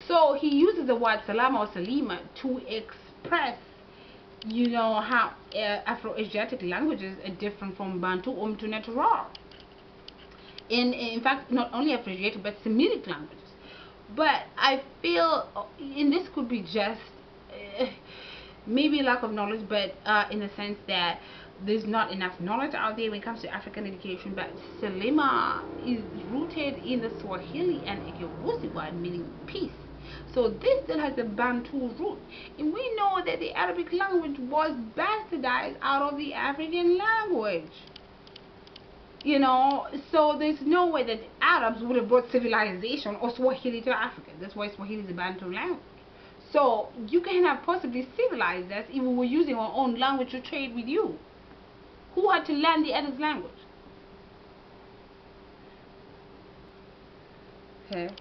So he uses the word salama or salima to express, you know, how Afro-Asiatic languages are different from Bantu or Mdu Ntrr. In fact, not only Afro-Asiatic but Semitic languages. But I feel, and this could be just maybe lack of knowledge, but in the sense that there's not enough knowledge out there when it comes to African education. But Salima is rooted in the Swahili and Ekegusii word meaning peace. So this still has a Bantu root, and we know that the Arabic language was bastardized out of the African language. You know, so there's no way that the Arabs would have brought civilization or Swahili to Africa. That's why Swahili is a Bantu language. So you cannot possibly civilize us if we were using our own language to trade with you. Who had to learn the other's language? Okay.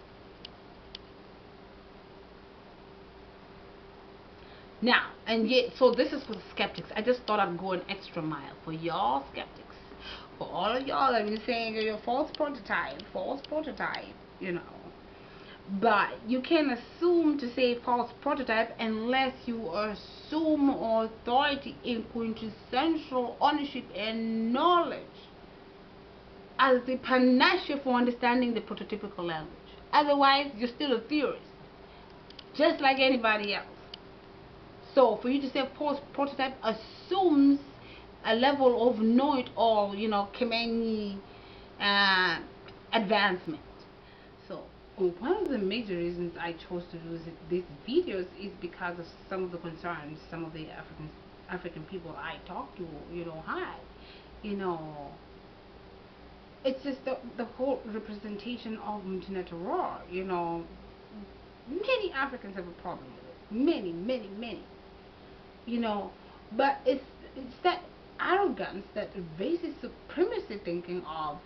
Now, and yet, so this is for the skeptics. I just thought I'd go an extra mile for y'all skeptics. For all of y'all that have been saying you're a false prototype, you know. But you can't assume to say false prototype unless you assume authority in quintessential ownership and knowledge as the panacea for understanding the prototypical language. Otherwise, you're still a theorist, just like anybody else. So for you to say false prototype assumes a level of know-it-all, you know, Kemeni advancement. So one of the major reasons I chose to do these videos is because of some of the concerns some of the African people I talk to, you know, had. You know, it's just the whole representation of Mdu Ntrr, you know. Many Africans have a problem with it. Many. You know, but it's that arrogance, that racist supremacy thinking of,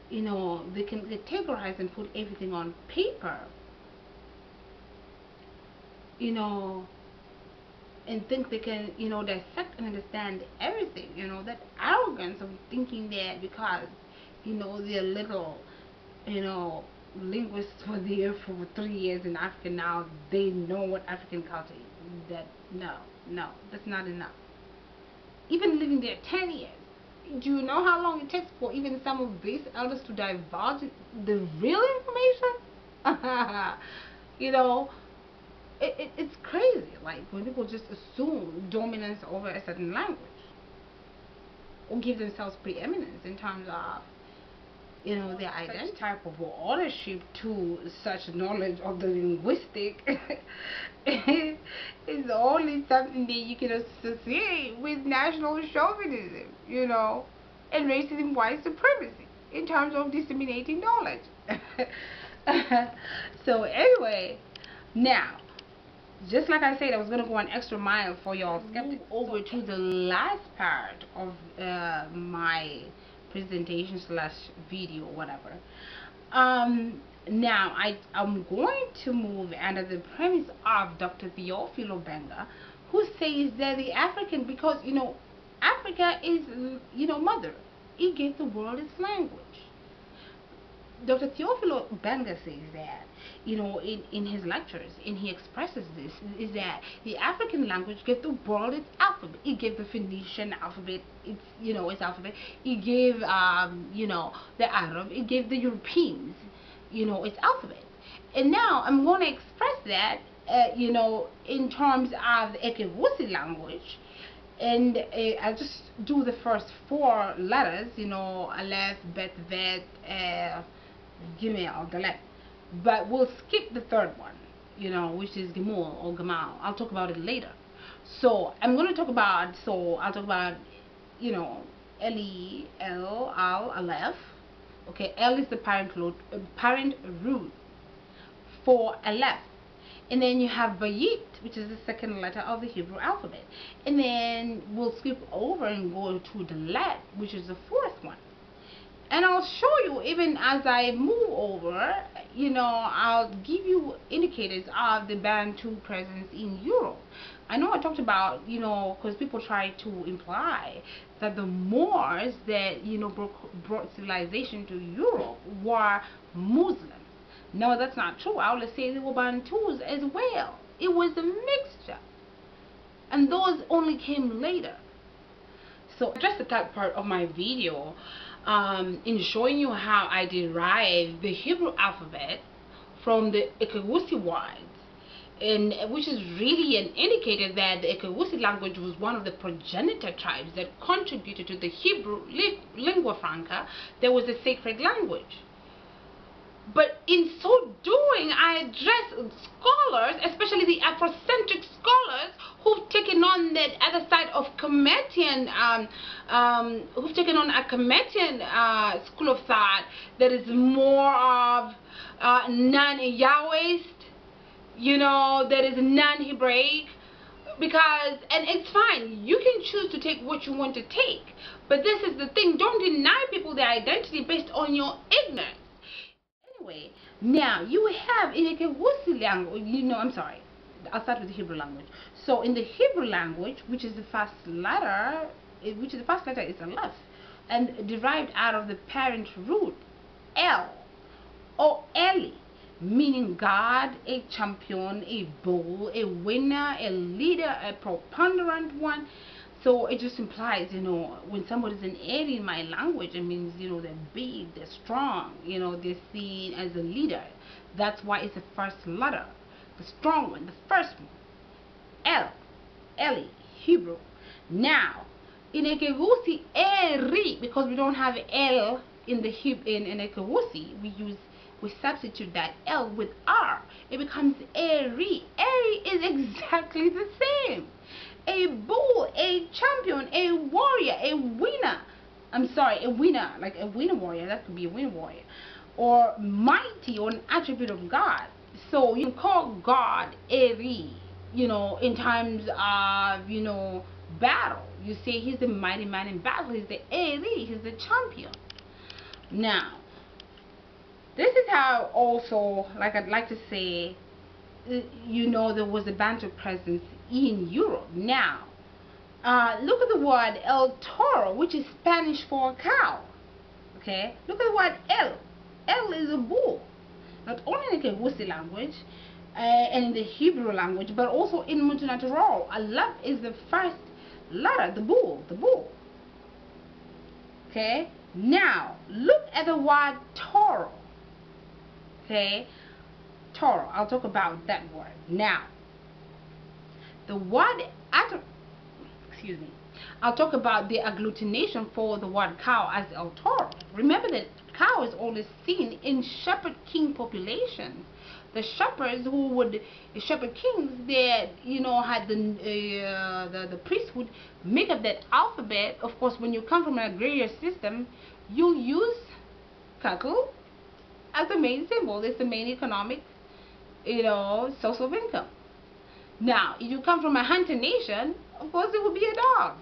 you know, they can categorize and put everything on paper, you know, and think they can, you know, dissect and understand everything. You know, that arrogance of thinking that because, you know, they're little, you know, linguists were there for 3 years in Africa, now they know what African culture is. That no, that's not enough. Even living there 10 years, do you know how long it takes for even some of these elders to divulge the real information? You know, it's crazy, like when people just assume dominance over a certain language or give themselves preeminence in terms of, you know, their identity. Such type of ownership to such knowledge of the linguistic is only something that you can associate with national chauvinism, you know, and racism, white supremacy in terms of disseminating knowledge. So anyway, now, just like I said, I was going to go an extra mile for y'all skeptics. Over to the last part of my presentation slash video, whatever. Now I'm going to move under the premise of Dr. Theophilo Benga, who says that the African, because, you know, Africa is, you know, mother. It gave the world its language. Dr. Theophilo Benga says that, you know, in his lectures, and he expresses this, is that the African language gave the world its alphabet. It gave the Phoenician alphabet its, you know, its alphabet. It gave, you know, the Arab. It gave the Europeans, you know, its alphabet. And now I'm going to express that, you know, in terms of the Ekegusii language. And I'll just do the first 4 letters, you know, Aleph, Bet, Vet, Gimel, Dalet. But we'll skip the 3rd one, you know, which is Gimul or Gamal. I'll talk about it later. So I'm going to talk about, I'll talk about, you know, Eli, El, Al, Aleph. Okay, L is the parent root for Aleph. And then you have Bayit, which is the 2nd letter of the Hebrew alphabet. And then we'll skip over and go to Dalet, which is the 4th one. And I'll show you, even as I move over, you know, I'll give you indicators of the Bantu presence in Europe. I know I talked about, you know, because people try to imply that the Moors that, you know, brought civilization to Europe were Muslims. No, that's not true. I would say they were Bantus as well. It was a mixture. And those only came later. So just the third part of my video in showing you how I derive the Hebrew alphabet from the Ekegusii words, and which is really an indicator that the Ekegusii language was one of the progenitor tribes that contributed to the Hebrew lingua franca that was a sacred language. But in so doing, I address scholars, especially the Afrocentric scholars, who've taken on that other side of Cometian, who've taken on a Cometian school of thought that is more of non-Yahwehist, you know, that is non-Hebraic. Because, and it's fine, you can choose to take what you want to take, but this is the thing, don't deny people their identity based on your ignorance. Anyway, now you have in the Ekegusii language, I'll start with the Hebrew language. So in the Hebrew language, which is the first letter is Aleph, and derived out of the parent root El or Eli, meaning God, a champion, a bull, a winner, a leader, a preponderant one. So it just implies, you know, when somebody's an Eli in my language, it means, you know, they're big, they're strong, you know, they're seen as a leader. That's why it's the first letter, the strong one, the first one. El, Eli, Hebrew. Now, in Ekegusii, Eri, because we don't have El in the in Ekegusii, we substitute that L with R. It becomes Eri. Eri is exactly the same. A bull, a champion, a warrior, a winner. A winner, like a winner warrior. That could be a winner warrior. Or mighty, or an attribute of God. So you can call God Eri, you know, in times of, you know, battle. You say he's the mighty man in battle. He's the Eri. He's the champion. Now, this is how also, like I'd like to say, you know, there was a Bantu presence in Europe. Now, look at the word El Toro, which is Spanish for cow. Okay, look at the word El. El is a bull. Not only in the Ekegusii language and in the Hebrew language, but also in Mdu Ntrr. Aleph is the first letter, the bull, the bull. Okay, now look at the word Toro. Okay, Toro. I'll talk about that word now. The word I'll talk about the agglutination for the word cow as El Toro. Remember that cow is always seen in shepherd king populations. The shepherds who would, the shepherd kings, they, you know, had the priesthood make up that alphabet. Of course, when you come from an agrarian system, you use cattle as the main symbol. It's the main economic, you know, source of income. Now, if you come from a hunter nation, of course it would be a dog.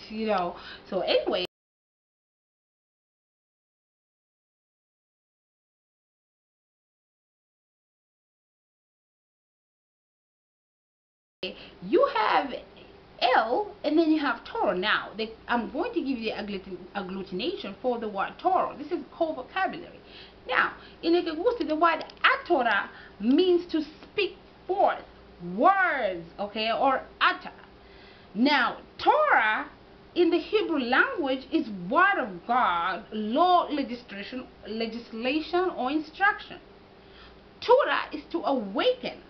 You know, so anyway, you have L and then you have Toro. Now, I'm going to give you the agglutination for the word Toro. This is core vocabulary. Now, in Ekegusii, the word Atora means to speak forth words, okay, or utter. Now, Torah in the Hebrew language is word of God, law, legislation, or instruction. Torah is to awaken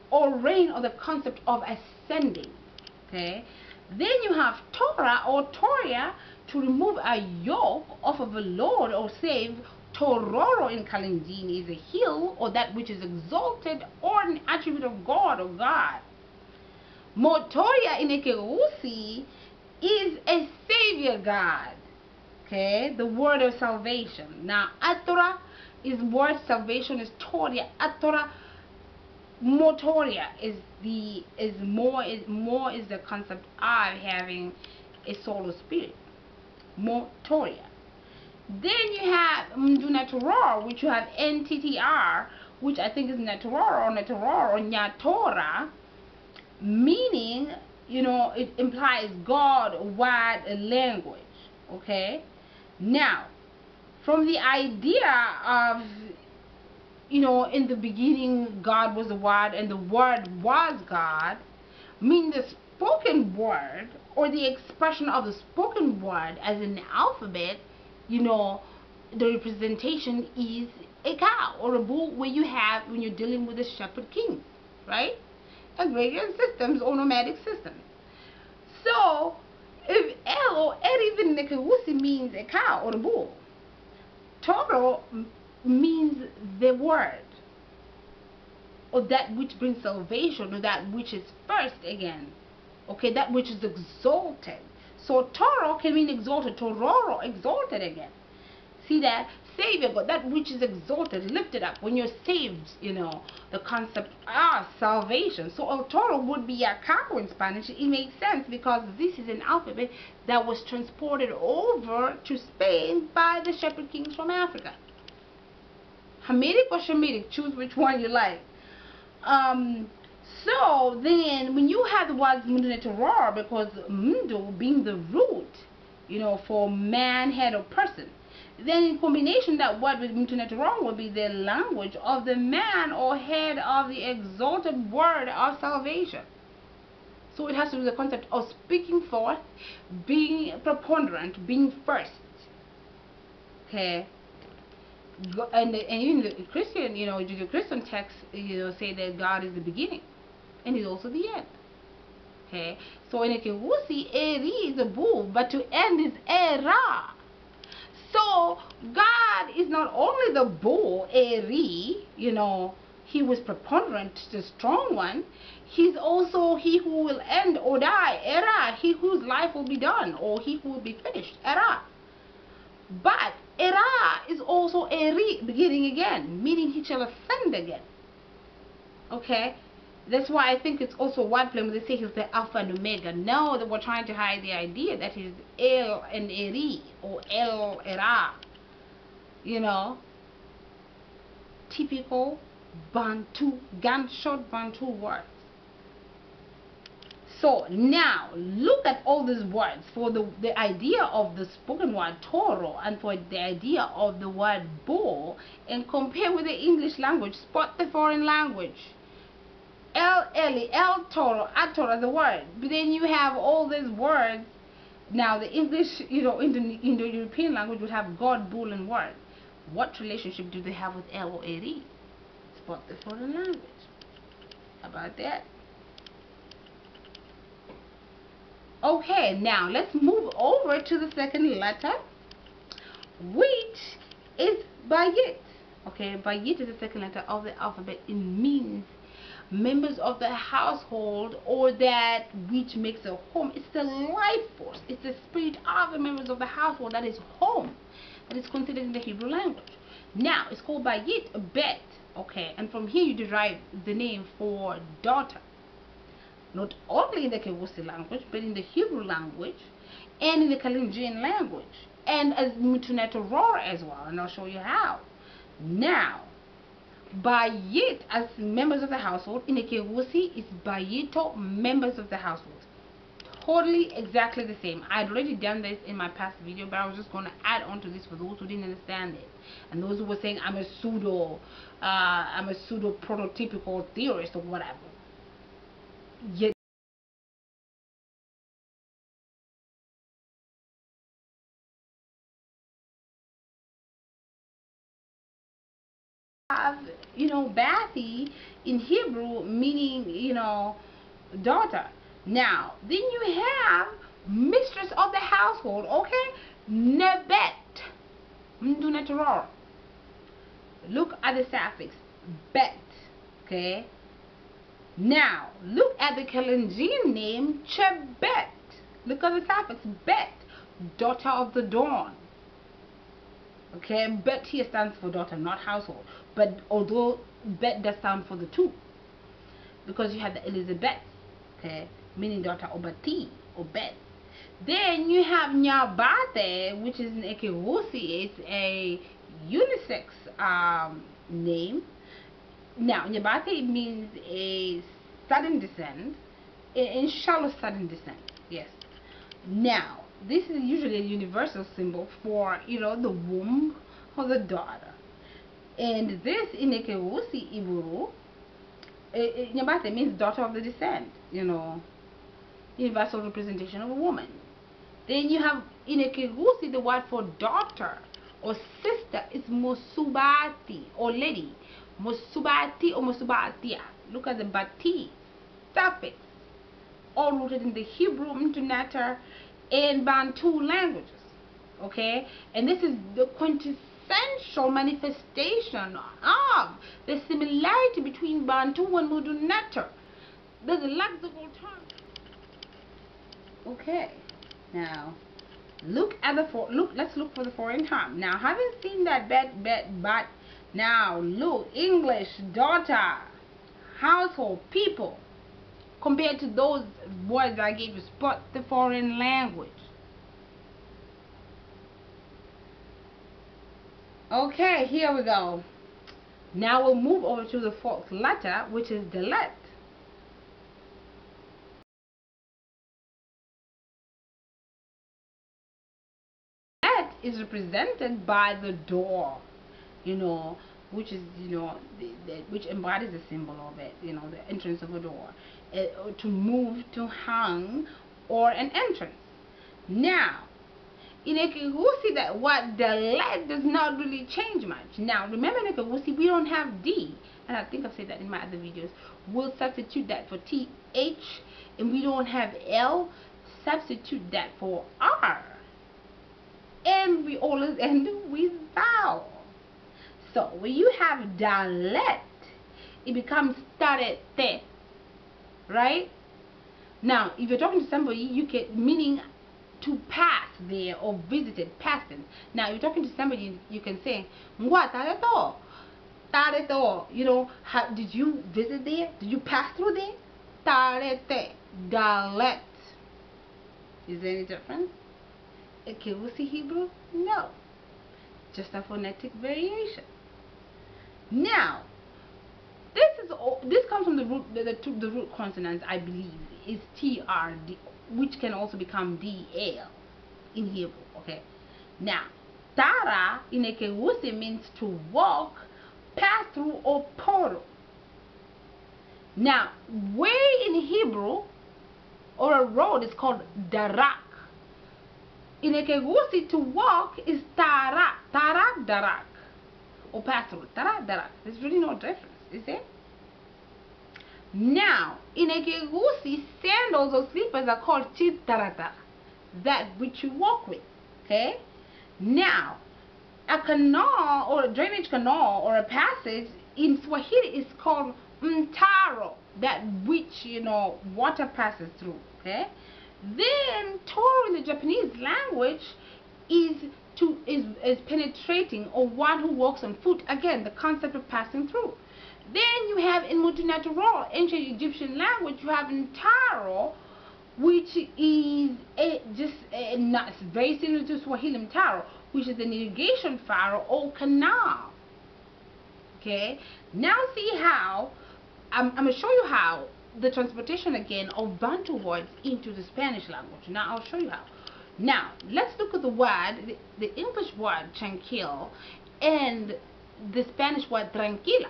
or reign on the concept of ascending. Okay, then you have Torah or Toria, to remove a yoke off of a lord or save. Tororo in Kalenjin is a hill or that which is exalted or an attribute of God or God. Motoria in Ekegusii is a savior God. Okay, the word of salvation. Now, Atora is word salvation is Toria. Atora Motoria is the more is the concept of having a soul or spirit. Motoria. Then you have Mdu Ntrr, which you have NTTR, which I think is Ntrr or Nyatora, meaning, you know, it implies God, wide language. Okay, now from the idea of in the beginning God was the Word and the Word was God, mean the spoken word or the expression of the spoken word as an alphabet, the representation is a cow or a bull, where you have when you're dealing with a shepherd king, right? Agrarian systems or nomadic systems. So if L or L even Ekegusii means a cow or a bull, Toro means the word, or that which brings salvation, or that which is first again. Okay, that which is exalted. So Toro can mean exalted, Tororo, exalted again. See that? Savior God, that which is exalted, lifted up. When you're saved, the concept, salvation. So El Toro would be a cow in Spanish. It makes sense because this is an alphabet that was transported over to Spain by the shepherd kings from Africa. Hamitic or Shemitic, choose which one you like. So then when you have the words Mdu Ntrr, because Mdu being the root, for man, head, or person, then in combination that word with Mdu Ntrr will be the language of the man or head of the exalted word of salvation. So it has to do with the concept of speaking forth, being preponderant, being first. Okay. And even the Christian, the Christian text, say that God is the beginning and He's also the end. Okay, so in Ekegusii, Eri is a bull, but to end is Era. So God is not only the bull, Eri, He was preponderant, the strong one. He's also He who will end or die, Era, He whose life will be done, or He who will be finished, Era. But Era is also Eri, beginning again, meaning He shall ascend again. Okay, that's why I think it's also wordplay when they say He's the Alpha and Omega. No, they were trying to hide the idea that He's El and Eri, or El Era. Typical Bantu, gunshot Bantu words. So now look at all these words for the idea of the spoken word Toro and for the idea of the word bull, and compare with the English language. Spot the foreign language. El Eli, El Toro, Atoro, the word. But then you have all these words. Now the English, Indo-European language would have God, bull, and word. What relationship do they have with El or Eri? Spot the foreign language. How about that? Okay, now let's move over to the second letter, which is Bayit. Okay, Bayit is the second letter of the alphabet. It means members of the household, or that which makes a home. It's the life force. It's the spirit of the members of the household that is home, that is considered in the Hebrew language. Now, it's called Bayit, Bet. Okay, and from here you derive the name for daughter. Not only in the Ekegusii language, but in the Hebrew language and in the Kalenjin language, and as Mdu Ntrr as well, and I'll show you how. Now, Bayit as members of the household in Ekegusii is Bayito, members of the household. Totally exactly the same. I'd already done this in my past video, but I was just going to add on to this for those who didn't understand it, and those who were saying I'm a pseudo prototypical theorist or whatever. Yet have, Bathi in Hebrew meaning, daughter. Now, then you have mistress of the household, okay? Nebet, Mdu Ntrr. Look at the suffix, bet, okay? Now, look at the Kalenjin name, Chebet. Look at the suffix, bet, daughter of the dawn. Okay, bet here stands for daughter, not household. But although bet does stand for the two, because you have the Elizabeth, okay, meaning daughter, or Bati, or bet. Then you have Nyabate, which is in Ekegusii. It's a unisex name. Now, Nyabate means a sudden descent, in shallow sudden descent. Yes. Now, this is usually a universal symbol for, the womb of the daughter. And this in Ekegusii Hebrew, Nyabate means daughter of the descent, universal representation of a woman. Then you have in Ekegusii the word for daughter or sister is Mosubati or lady. Mosubati or Mosubatia. Look at the bati suffix, all rooted in the Hebrew, Mdu Ntrr, and Bantu languages. Okay, and this is the quintessential manifestation of the similarity between Bantu and Mdu Ntrr. There's a lexical term. Okay, now look at the let's look for the foreign term. Now, having seen that but now look, English, daughter, household, people, compared to those words I gave you, spot the foreign language. Okay, here we go. Now we'll move over to the fourth letter, which is the let. Let is represented by the door, which is, which embodies the symbol of it, the entrance of a door, to move, to hang, or an entrance. Now, in Ekegusii, that what the let does not really change much. Now, remember in Ekegusii, we don't have D, and I think I've said that in my other videos. We'll substitute that for TH, and we don't have L, substitute that for R. And we always end with vowel. So when you have dalet, it becomes tarete, right? Now, if you're talking to somebody, you get meaning to pass there or visited, past tense. Now, if you're talking to somebody, you can say, "Ngwa tareto, tareto." Did you visit there? Did you pass through there? Tarete, dalet. Is there any difference? Ekegusii Hebrew? No. Just a phonetic variation. Now, this comes from the root, the root consonants, I believe, is TR, which can also become DL in Hebrew. Okay. Now, Tara in Ekegusii means to walk, pass through, or Toro. Now, way in Hebrew, or a road, is called darak. In Ekegusii, to walk is tarak, tarak, darak, or pass through, tarak, darak. There's really no difference, is there? Now, in Ekegusii, sandals or slippers are called chitarata, that which you walk with. Okay? Now, a canal or a drainage canal or a passage in Swahili is called mtaro, that which water passes through. Okay? Then Toro in the Japanese language is penetrating, or one who walks on foot. Again, the concept of passing through. Then you have in Mdu Ntrr, ancient Egyptian language, you have in Toro, which is not very similar to Swahili Taro, which is an irrigation furrow or canal. Okay, now see how I'm going to show you how the transportation again of Bantu words into the Spanish language. Now I'll show you how. Now let's look at the word, the English word tranquil and the Spanish word tranquila.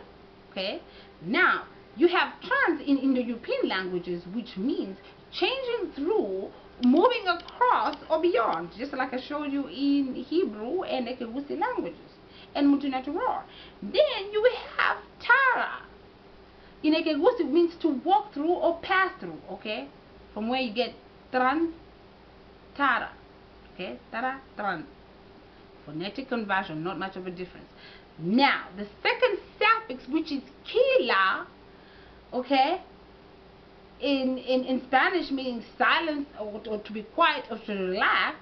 Okay, now you have trans in Indo-European languages, which means changing through, moving across, or beyond, just like I showed you in Hebrew and Ekegusii languages and Mdu Ntrr. Then you have Tara. In Ekegusii, it means to walk through or pass through, okay? From where you get tran, tara, okay? Tara, tran. Phonetic conversion, not much of a difference. Now, the second suffix, which is kila, okay? In Spanish, meaning silence or to be quiet or to relax.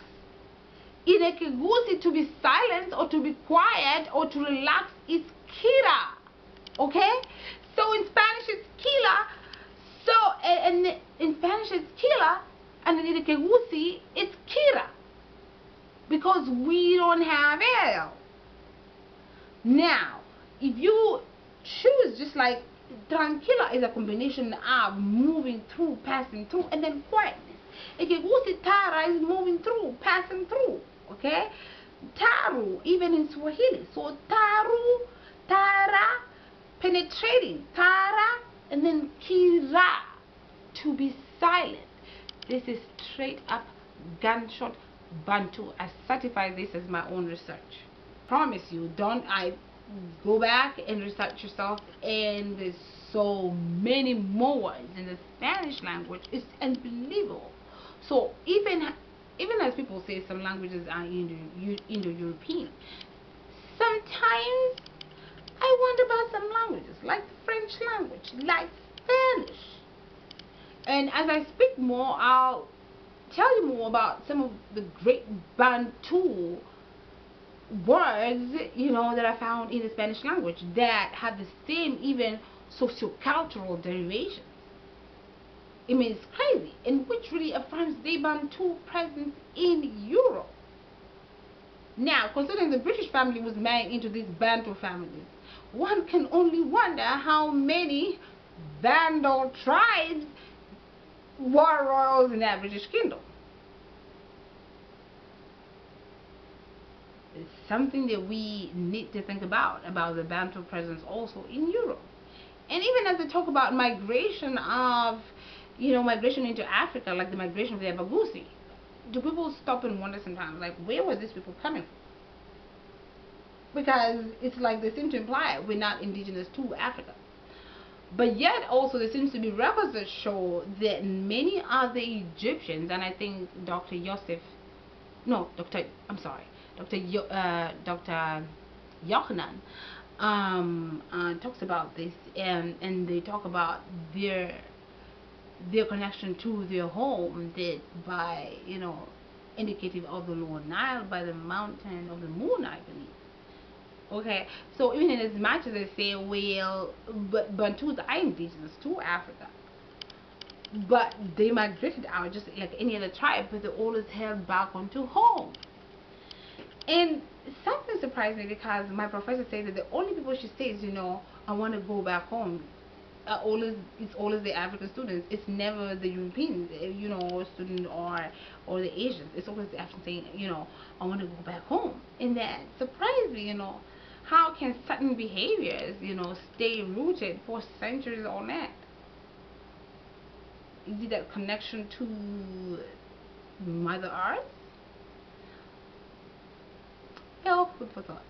In Ekegusii, to be silent or to be quiet or to relax is kira, okay? So in Spanish it's kila, and in Spanish it's kila, and in Ekegusii it's kira, because we don't have L. Now, if you choose, just like tranquila is a combination of moving through, passing through, and then quietness. Ekegusii tara is moving through, passing through, okay? Taru, even in Swahili. So taru, Tara, penetrating. Tara, and then kira, to be silent. This is straight up gunshot Bantu. I certify this as my own research. Promise you, don't I go back and research yourself, and there's so many more words in the Spanish language. It's unbelievable. So even as people say some languages are Indo-European, sometimes I wonder about some languages like the French language, like Spanish. And as I speak more, I'll tell you more about some of the great Bantu words, that I found in the Spanish language that have the same even sociocultural derivations. I mean, it's crazy, and which really affirms the Bantu presence in Europe. Now, considering the British family was married into these Bantu families, one can only wonder how many Vandal tribes were royals in that British kingdom. It's something that we need to think about the Bantu presence also in Europe. And even as they talk about migration of, migration into Africa, like the migration of the Abagusii, do people stop and wonder sometimes, like, where were these people coming from? Because it's like they seem to imply we're not indigenous to Africa. But yet also there seems to be records that show that many of the Egyptians, and I think Dr. Yochanan talks about this, and they talk about their connection to their home, that by, indicative of the Lower Nile, by the mountain of the moon, I believe. Okay, so even in as much as they say, well, but Bantus are indigenous to Africa, but they migrated out just like any other tribe, but they're always held back onto home. And something surprised me, because my professor said that the only people she says, I want to go back home, it's always the African students. It's never the Europeans, student or the Asians. It's always the African saying, I want to go back home. And that surprised me, how can certain behaviors, stay rooted for centuries on that? Is it that connection to Mother Earth? Well, food for thought.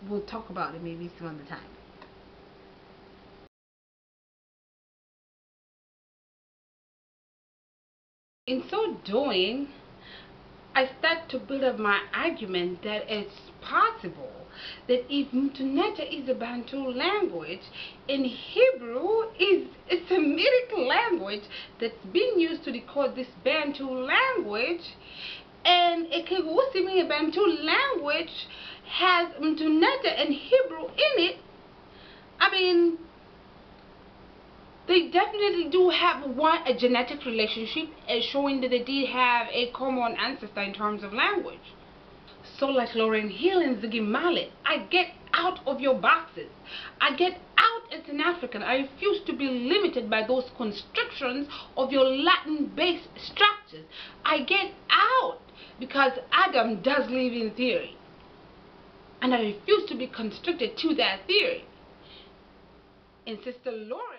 We'll talk about it maybe some other time. In so doing, I start to build up my argument that it's possible that if Mdu Ntrr is a Bantu language, and Hebrew is a Semitic language that's being used to decode this Bantu language, and Ekegusii Bantu language has Mdu Ntrr and Hebrew in it, I mean, they definitely do have a genetic relationship, showing that they did have a common ancestor in terms of language. So like Lauren Hill and Ziggy Mallet, I get out of your boxes. I get out as an African. I refuse to be limited by those constrictions of your Latin-based structures. I get out because Adam does live in theory, and I refuse to be constricted to that theory. And Sister Lauren